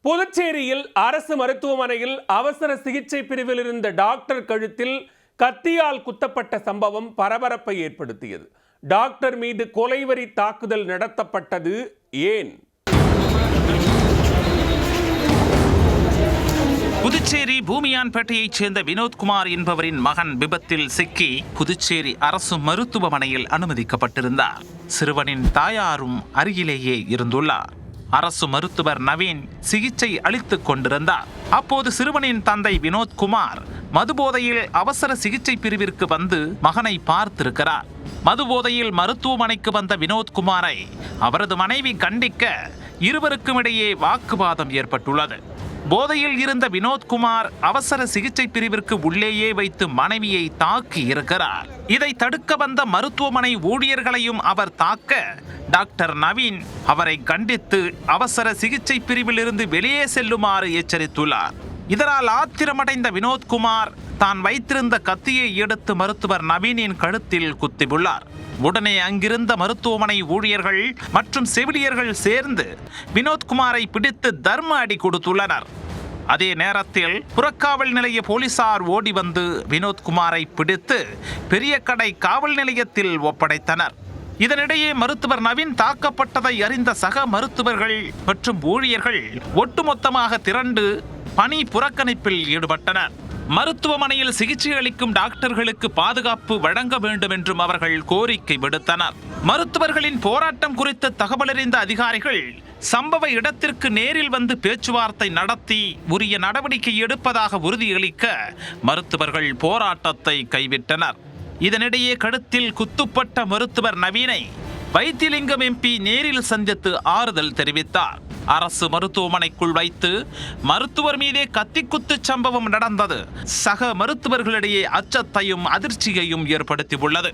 புதுச்சேரியில் அரசு மருத்துவமனையில் அவசர சிகிச்சை பிரிவில் இருந்த டாக்டர் கழுத்தில் கத்தியால் குத்தப்பட்ட சம்பவம் பரபரப்பை ஏற்படுத்தியது. டாக்டர் மீது கொலைவெறி தாக்குதல் நடத்தப்பட்டது ஏன்? புதுச்சேரி பூமியான்பேட்டையைச் சேர்ந்த வினோத்குமார் என்பவரின் மகன் விபத்தில் சிக்கி புதுச்சேரி அரசு மருத்துவமனையில் அனுமதிக்கப்பட்டிருந்தார். சிறுவனின் தாயாரும் அருகிலேயே இருந்துள்ளார். அரசு மருத்துவர் நவீன் சிகிச்சை அளித்துக் கொண்டிருந்தார். அப்போது சிறுவனின் தந்தை வினோத்குமார் மதுபோதையில் அவசர சிகிச்சை பிரிவிற்கு வந்து மகனை பார்த்திருக்கிறார். மதுபோதையில் மருத்துவமனைக்கு வந்த வினோத்குமாரை அவரது மனைவி கண்டிக்க இருவருக்கும் இடையே வாக்குவாதம் ஏற்பட்டுள்ளது. போதையில் இருந்த வினோத்குமார் அவசர சிகிச்சை பிரிவிற்கு உள்ளேயே வைத்து மனைவியை தாக்கி இருக்கிறார். இதை தடுக்க வந்த மருத்துவமனை ஊழியர்களையும் அவர் தாக்க டாக்டர் நவீன் அவரை கண்டித்து அவசர சிகிச்சை பிரிவில் இருந்து வெளியே செல்லுமாறு எச்சரித்துள்ளார். இதனால் ஆத்திரமடைந்த வினோத்குமார் தான் வைத்திருந்த கத்தியை எடுத்து மருத்துவர் நவீனின் கழுத்தில் குத்தியுள்ளார். உடனே அங்கிருந்த மருத்துவமனை ஊழியர்கள் மற்றும் செவிலியர்கள் சேர்ந்து வினோத்குமாரை பிடித்து தர்ம அடி கொடுத்துள்ளனர். அதே நேரத்தில் புறக்காவல் நிலைய போலீசார் ஓடி வந்து வினோத்குமாரை பிடித்து பெரிய கடை காவல் நிலையத்தில் ஒப்படைத்தனர். இதனிடையே மருத்துவர் நவீன் தாக்கப்பட்டதை அறிந்த சக மருத்துவர்கள் மற்றும் ஊழியர்கள் ஒட்டுமொத்தமாக திரண்டு பணி புறக்கணிப்பில் ஈடுபட்டனர். மருத்துவமனையில் சிகிச்சை அளிக்கும் டாக்டர்களுக்கு பாதுகாப்பு வழங்க வேண்டும் என்றும் அவர்கள் கோரிக்கை விடுத்தனர். மருத்துவர்களின் போராட்டம் குறித்து தகவலறிந்த அதிகாரிகள் சம்பவ இடத்திற்கு நேரில் வந்து பேச்சுவார்த்தை நடத்தி உரிய நடவடிக்கை எடுப்பதாக உறுதியளிக்க மருத்துவர்கள் போராட்டத்தை கைவிட்டனர். இதனிடையே கழுத்தில் குத்துப்பட்ட மருத்துவர் நவீனை வைத்திலிங்கம் எம்பி நேரில் சந்தித்து ஆறுதல் தெரிவித்தார். அரசு மருத்துவமனைக்குள் வைத்து மருத்துவர் மீதே கத்திக்குத்து சம்பவம் நடந்தது சக மருத்துவர்களிடையே அச்சத்தையும் அதிர்ச்சியையும் ஏற்படுத்தியுள்ளது.